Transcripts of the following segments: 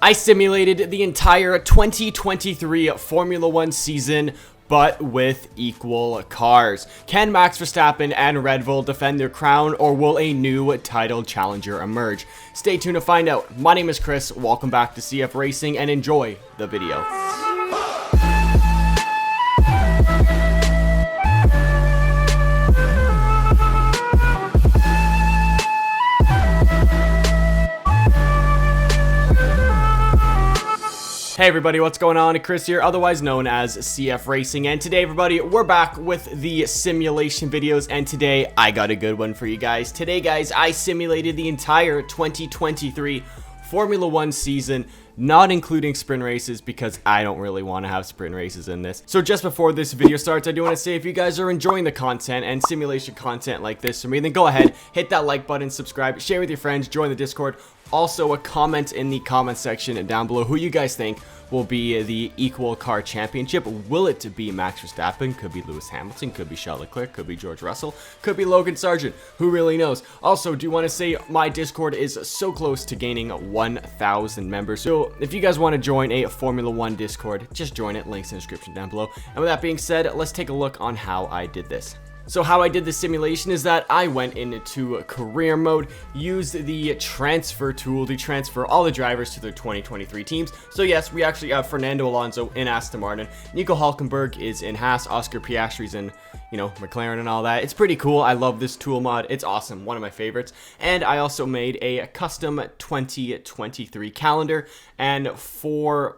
I simulated the entire 2023 Formula 1 season, but with equal cars. Can Max Verstappen and Red Bull defend their crown, or will a new title challenger emerge? Stay tuned to find out. My name is Chris, welcome back to CF Racing, and enjoy the video. Hey everybody, what's going on? Chris here, otherwise known as CF Racing, and today everybody, we're back with the simulation videos, and today I got a good one for you guys. Today guys, I simulated the entire 2023 Formula 1 season, not including sprint races because I don't really want to have sprint races in this. So just before this video starts, I do want to say if you guys are enjoying the content and simulation content like this for me, then go ahead, hit that like button, subscribe, share with your friends, join the Discord. Also, a comment in the comment section down below who you guys think will be the equal car championship. Will it be Max Verstappen? Could be Lewis Hamilton, could be Charles Leclerc, could be George Russell, could be Logan Sargent. Who really knows? Also, do want to say my Discord is so close to gaining 1,000 members. So if you guys want to join a Formula 1 Discord, just join it. Links in the description down below. And with that being said, let's take a look on how I did this. So how I did the simulation is that I went into career mode, used the transfer tool to transfer all the drivers to their 2023 teams. So yes, we actually have Fernando Alonso in Aston Martin, Nico Hülkenberg is in Haas, Oscar Piastri's in, McLaren and all that. It's pretty cool. I love this tool mod. It's awesome. One of my favorites. And I also made a custom 2023 calendar, and for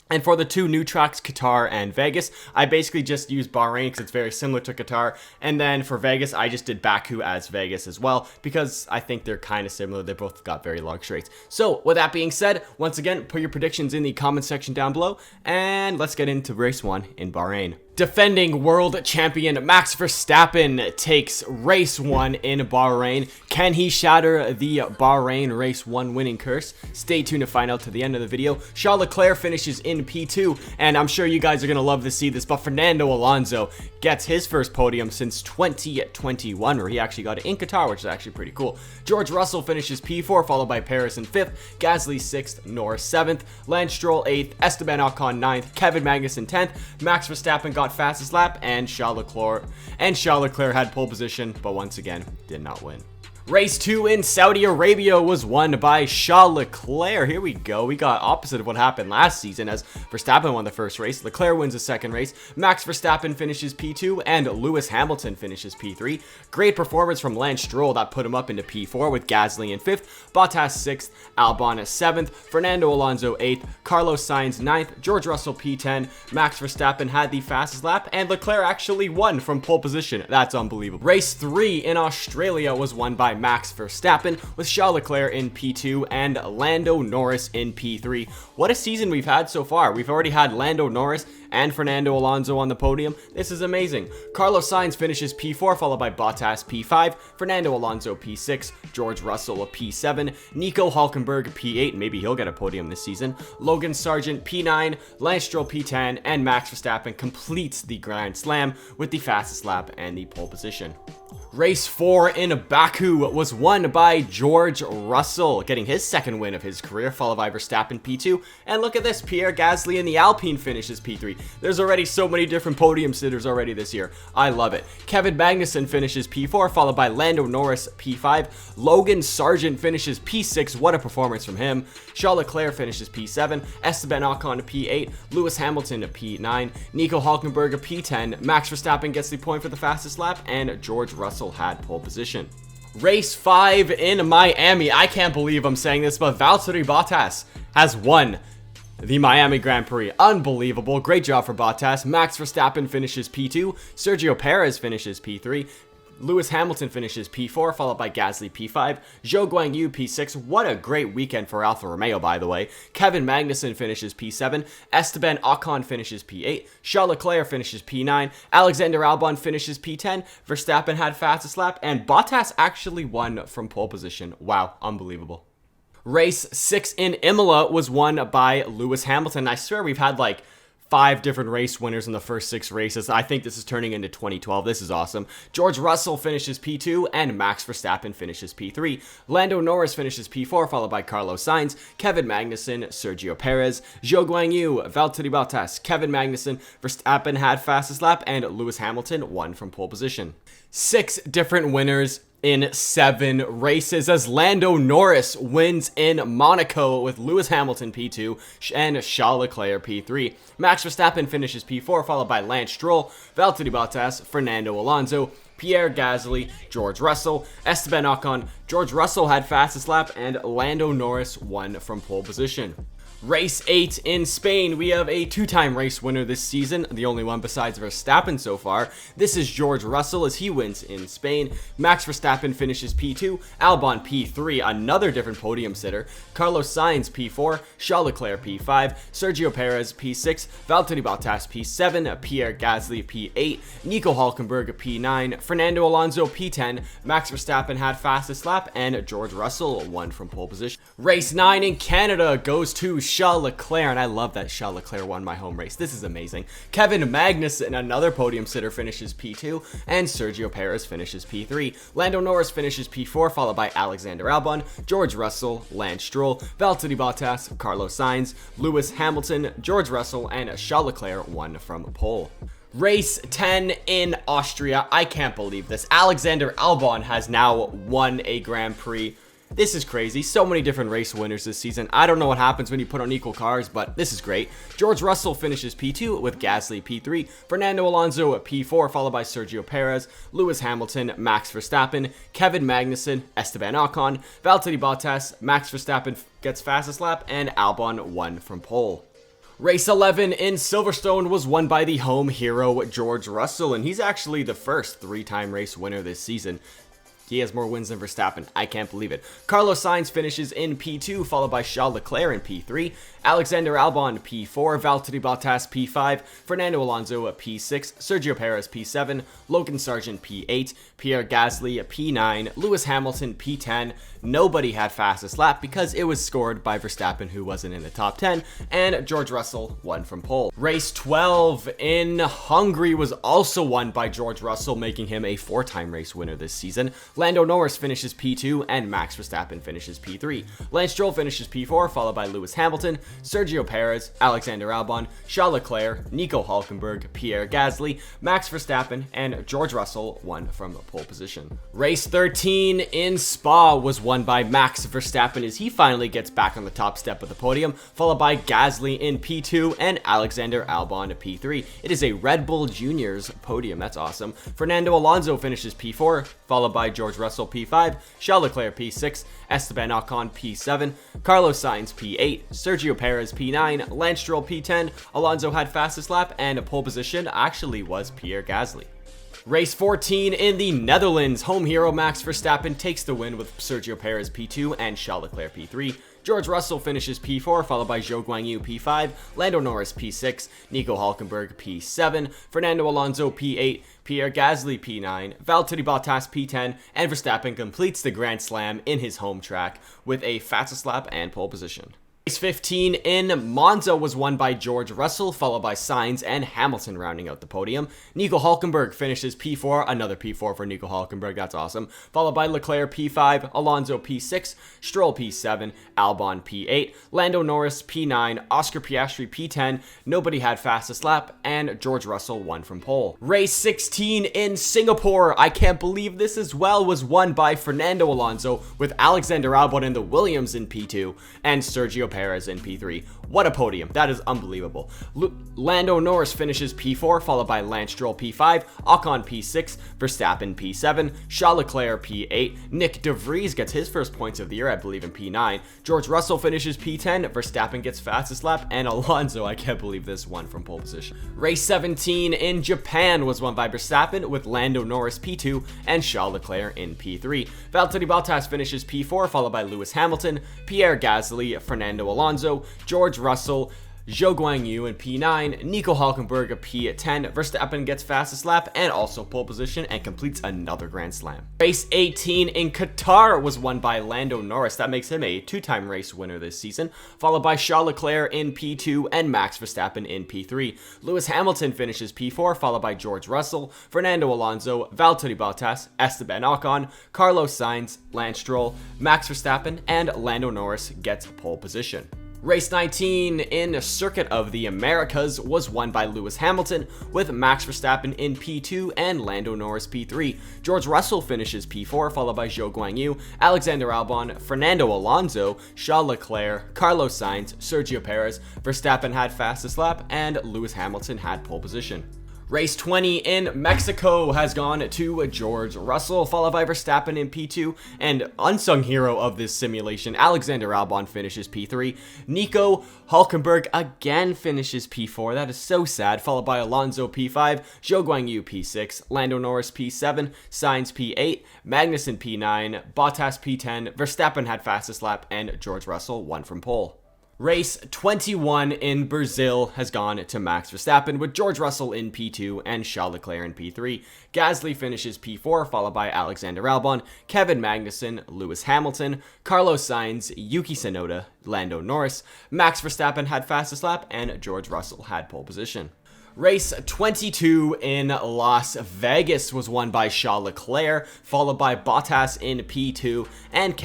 the two new tracks, Qatar and Vegas, I basically just used Bahrain because it's very similar to Qatar. And then for Vegas, I just did Baku as Vegas as well because I think they're kind of similar. They both got very long straights. So with that being said, once again, put your predictions in the comment section down below. And let's get into race 1 in Bahrain. Defending world champion Max Verstappen takes race 1 in Bahrain. Can he shatter the Bahrain race 1 winning curse? Stay tuned to find out to the end of the video. Charles Leclerc finishes in P2, and I'm sure you guys are going to love to see this, but Fernando Alonso gets his first podium since 2021, where he actually got it in Qatar, which is actually pretty cool. George Russell finishes P4, followed by Perez in 5th, Gasly 6th, Norris 7th, Lance Stroll 8th, Esteban Ocon 9th, Kevin Magnussen 10th, Max Verstappen got fastest lap, and Charles Leclerc had pole position, but once again did not win. Race 2 in Saudi Arabia was won by Charles Leclerc. Here we go. We got opposite of what happened last season, as Verstappen won the first race, Leclerc wins the second race, Max Verstappen finishes P2, and Lewis Hamilton finishes P3. Great performance from Lance Stroll that put him up into P4 with Gasly in 5th, Bottas 6th, Albon 7th, Fernando Alonso 8th, Carlos Sainz 9th, George Russell P10, Max Verstappen had the fastest lap, and Leclerc actually won from pole position. That's unbelievable. Race 3 in Australia was won by Max Verstappen with Charles Leclerc in P2 and Lando Norris in P3. What a season we've had so far. We've already had Lando Norris and Fernando Alonso on the podium. This is amazing. Carlos Sainz finishes P4, followed by Bottas P5, Fernando Alonso P6, George Russell P7, Nico Hülkenberg P8, maybe he'll get a podium this season, Logan Sargent P9, Lance Stroll P10, and Max Verstappen completes the Grand Slam with the fastest lap and the pole position. Race 4 in Baku was won by George Russell, getting his second win of his career, followed by Verstappen P2. And look at this, Pierre Gasly in the Alpine finishes P3. There's already so many different podium sitters already this year. I love it. Kevin Magnussen finishes P4, followed by Lando Norris P5. Logan Sargent finishes P6. What a performance from him. Charles Leclerc finishes P7. Esteban Ocon P8. Lewis Hamilton P9. Nico Hülkenberg P10. Max Verstappen gets the point for the fastest lap, and George Russell had pole position. Race 5 in Miami. I can't believe I'm saying this, but Valtteri Bottas has won the Miami Grand Prix. Unbelievable. Great job for Bottas. Max Verstappen finishes P2. Sergio Perez finishes P3. Lewis Hamilton finishes P4, followed by Gasly P5, Zhou Guanyu P6. What a great weekend for Alfa Romeo, by the way. Kevin Magnussen finishes P7, Esteban Ocon finishes P8, Charles Leclerc finishes P9, Alexander Albon finishes P10, Verstappen had fastest lap, and Bottas actually won from pole position. Wow, unbelievable. Race 6 in Imola was won by Lewis Hamilton. I swear we've had like 5 different race winners in the first 6 races. I think this is turning into 2012. This is awesome. George Russell finishes P2 and Max Verstappen finishes P3. Lando Norris finishes P4, followed by Carlos Sainz, Kevin Magnussen, Sergio Perez, Zhou Guanyu, Valtteri Bottas, Kevin Magnussen. Verstappen had fastest lap, and Lewis Hamilton won from pole position. 6 different winners in 7 races as Lando Norris wins in Monaco with Lewis Hamilton P2 and Charles Leclerc P3. Max Verstappen finishes P4, followed by Lance Stroll, Valtteri Bottas, Fernando Alonso, Pierre Gasly, George Russell, Esteban Ocon. George Russell had fastest lap, and Lando Norris won from pole position. Race 8 in Spain, we have a 2-time race winner this season, the only one besides Verstappen so far. This is George Russell as he wins in Spain. Max Verstappen finishes P2, Albon P3, another different podium sitter, Carlos Sainz P4, Charles Leclerc P5, Sergio Perez P6, Valtteri Bottas P7, Pierre Gasly P8, Nico Hülkenberg P9, Fernando Alonso P10, Max Verstappen had fastest lap, and George Russell won from pole position. Race 9 in Canada goes to Charles Leclerc, and I love that Charles Leclerc won my home race. This is amazing. Kevin Magnussen, another podium sitter, finishes P2, and Sergio Perez finishes P3. Lando Norris finishes P4, followed by Alexander Albon, George Russell, Lance Stroll, Valtteri Bottas, Carlos Sainz, Lewis Hamilton, George Russell, and Charles Leclerc won from pole. Race 10 in Austria. I can't believe this. Alexander Albon has now won a Grand Prix. This is crazy. So many different race winners this season. I don't know what happens when you put on equal cars, but this is great. George Russell finishes P2 with Gasly P3, Fernando Alonso at P4, followed by Sergio Perez, Lewis Hamilton, Max Verstappen, Kevin Magnussen, Esteban Ocon, Valtteri Bottas, Max Verstappen gets fastest lap, and Albon won from pole. Race 11 in Silverstone was won by the home hero George Russell, and he's actually the first 3-time race winner this season. He has more wins than Verstappen. I can't believe it. Carlos Sainz finishes in P2, followed by Charles Leclerc in P3. Alexander Albon P4, Valtteri Bottas P5, Fernando Alonso P6, Sergio Perez P7, Logan Sargent P8, Pierre Gasly P9, Lewis Hamilton P10. Nobody had fastest lap because it was scored by Verstappen, who wasn't in the top 10, and George Russell won from pole. Race 12 in Hungary was also won by George Russell, making him a 4-time race winner this season. Lando Norris finishes P2, and Max Verstappen finishes P3. Lance Stroll finishes P4, followed by Lewis Hamilton, Sergio Perez, Alexander Albon, Charles Leclerc, Nico Hülkenberg, Pierre Gasly, Max Verstappen, and George Russell won from pole position. Race 13 in Spa was won by Max Verstappen as he finally gets back on the top step of the podium, followed by Gasly in P2 and Alexander Albon P3. It is a Red Bull Juniors podium. That's awesome. Fernando Alonso finishes P4, followed by George Russell P5, Charles Leclerc P6, Esteban Ocon P7, Carlos Sainz P8, Sergio Perez P9, Lance Stroll P10. Alonso had fastest lap, and pole position actually was Pierre Gasly. Race 14 in the Netherlands, home hero Max Verstappen takes the win with Sergio Perez P2 and Charles Leclerc P3. George Russell finishes P4, followed by Zhou Guanyu P5, Lando Norris P6, Nico Hülkenberg P7, Fernando Alonso P8, Pierre Gasly P9, Valtteri Bottas P10, and Verstappen completes the Grand Slam in his home track with a fastest lap and pole position. Race 15 in Monza was won by George Russell, followed by Sainz and Hamilton rounding out the podium. Nico Hülkenberg finishes P4, another P4 for Nico Hülkenberg, that's awesome. Followed by Leclerc P5, Alonso P6, Stroll P7, Albon P8, Lando Norris P9, Oscar Piastri P10, nobody had fastest lap, and George Russell won from pole. Race 16 in Singapore, I can't believe this as well, was won by Fernando Alonso with Alexander Albon in the Williams in P2 and Sergio Perez in P3. What a podium. That is unbelievable. Lando Norris finishes P4, followed by Lance Stroll P5, Ocon P6, Verstappen P7, Charles Leclerc P8, Nick De Vries gets his first points of the year, I believe, in P9. George Russell finishes P10, Verstappen gets fastest lap, and Alonso, I can't believe this, won from pole position. Race 17 in Japan was won by Verstappen with Lando Norris P2 and Charles Leclerc in P3. Valtteri Bottas finishes P4, followed by Lewis Hamilton, Pierre Gasly, Fernando Alonso, George Russell, Zhou Guanyu in P9, Nico Hülkenberg P10, Verstappen gets fastest lap and also pole position and completes another Grand Slam. Race 18 in Qatar was won by Lando Norris. That makes him a two-time race winner this season, followed by Charles Leclerc in P2 and Max Verstappen in P3. Lewis Hamilton finishes P4, followed by George Russell, Fernando Alonso, Valtteri Bottas, Esteban Ocon, Carlos Sainz, Lance Stroll, Max Verstappen, and Lando Norris gets pole position. Race 19 in Circuit of the Americas was won by Lewis Hamilton, with Max Verstappen in P2 and Lando Norris P3. George Russell finishes P4, followed by Zhou Guanyu, Alexander Albon, Fernando Alonso, Charles Leclerc, Carlos Sainz, Sergio Perez. Verstappen had fastest lap, and Lewis Hamilton had pole position. Race 20 in Mexico has gone to George Russell, followed by Verstappen in P2, and unsung hero of this simulation, Alexander Albon finishes P3. Nico Hülkenberg again finishes P4, that is so sad, followed by Alonso P5, Zhou Guanyu P6, Lando Norris P7, Sainz P8, Magnussen P9, Bottas P10, Verstappen had fastest lap, and George Russell won from pole. Race 21 in Brazil has gone to Max Verstappen, with George Russell in P2 and Charles Leclerc in P3. Gasly finishes P4, followed by Alexander Albon, Kevin Magnussen, Lewis Hamilton, Carlos Sainz, Yuki Tsunoda, Lando Norris. Max Verstappen had fastest lap, and George Russell had pole position. Race 22 in Las Vegas was won by Charles Leclerc, followed by Bottas in P2 and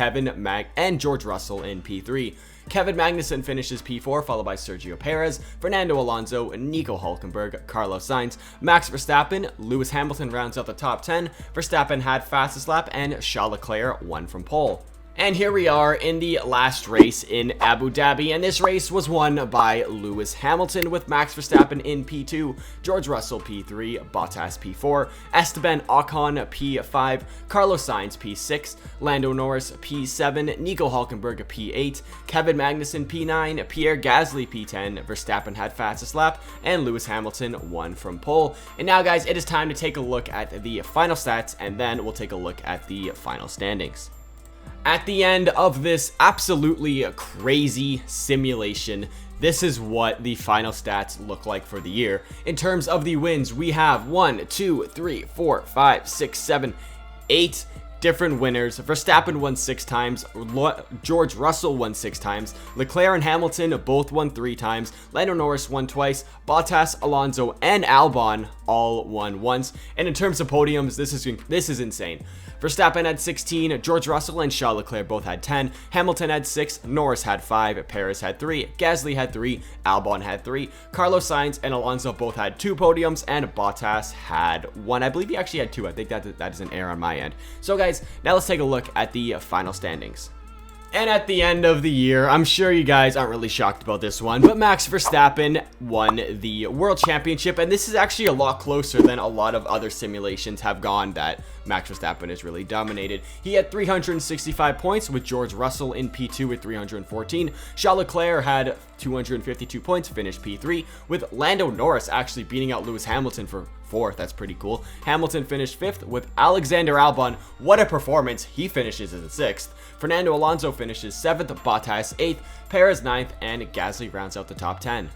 George Russell in P3. Kevin Magnussen finishes P4, followed by Sergio Perez, Fernando Alonso, Nico Hülkenberg, Carlos Sainz, Max Verstappen. Lewis Hamilton rounds out the top 10. Verstappen had fastest lap, and Charles Leclerc won from pole. And here we are in the last race in Abu Dhabi, and this race was won by Lewis Hamilton, with Max Verstappen in P2, George Russell P3, Bottas P4, Esteban Ocon P5, Carlos Sainz P6, Lando Norris P7, Nico Hülkenberg P8, Kevin Magnussen P9, Pierre Gasly P10, Verstappen had fastest lap, and Lewis Hamilton won from pole. And now, guys, it is time to take a look at the final stats, and then we'll take a look at the final standings. At the end of this absolutely crazy simulation, this is what the final stats look like for the year. In terms of the wins, we have 1, 2, 3, 4, 5, 6, 7, 8 different winners. Verstappen won 6 times, George Russell won 6 times, Leclerc and Hamilton both won 3 times, Lando Norris won twice, Bottas, Alonso, and Albon all won once. And in terms of podiums, this is insane. Verstappen had 16, George Russell and Charles Leclerc both had 10, Hamilton had 6, Norris had 5, Perez had 3, Gasly had 3, Albon had 3, Carlos Sainz and Alonso both had 2 podiums, and Bottas had 1. I believe he actually had 2. I think that is an error on my end. So guys, now let's take a look at the final standings. And at the end of the year, I'm sure you guys aren't really shocked about this one, but Max Verstappen won the World Championship, and this is actually a lot closer than a lot of other simulations have gone that Max Verstappen has really dominated. He had 365 points, with George Russell in P2 with 314. Charles Leclerc had 252 points, finished P3, with Lando Norris actually beating out Lewis Hamilton for 4th. That's pretty cool. Hamilton finished 5th, with Alexander Albon. What a performance. He finishes in 6th. Fernando Alonso finishes 7th, Bottas 8th, Perez 9th, and Gasly rounds out the top 10.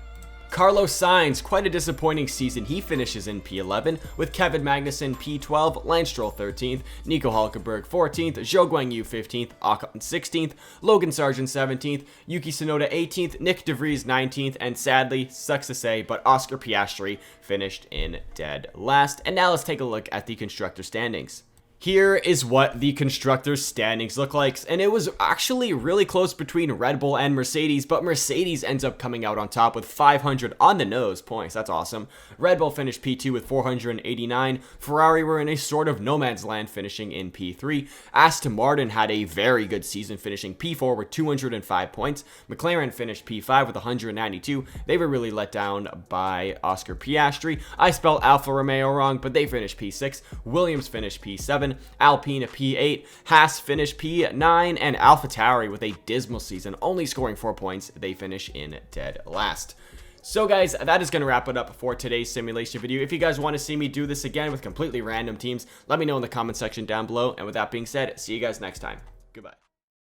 Carlos Sainz, quite a disappointing season. He finishes in P11, with Kevin Magnussen P12, Lance Stroll 13th, Nico Hülkenberg 14th, Zhou Guanyu 15th, Ocon 16th, Logan Sargent 17th, Yuki Tsunoda 18th, Nick De Vries 19th, and sadly, sucks to say, but Oscar Piastri finished in dead last. And now let's take a look at the constructor standings. Here is what the constructors' standings look like, and it was actually really close between Red Bull and Mercedes, but Mercedes ends up coming out on top with 500 on the nose points. That's awesome. Red Bull finished P2 with 489. Ferrari were in a sort of no man's land, finishing in P3. Aston Martin had a very good season, finishing P4 with 205 points. McLaren finished P5 with 192. They were really let down by Oscar Piastri. I spelled Alfa Romeo wrong, but they finished P6. Williams finished P7. Alpine P8, Haas finished P9, and AlphaTauri with a dismal season, only scoring 4 points. They finish in dead last. So guys, that is going to wrap it up for today's simulation video. If you guys want to see me do this again with completely random teams, let me know in the comment section down below. And with that being said, see you guys next time. Goodbye.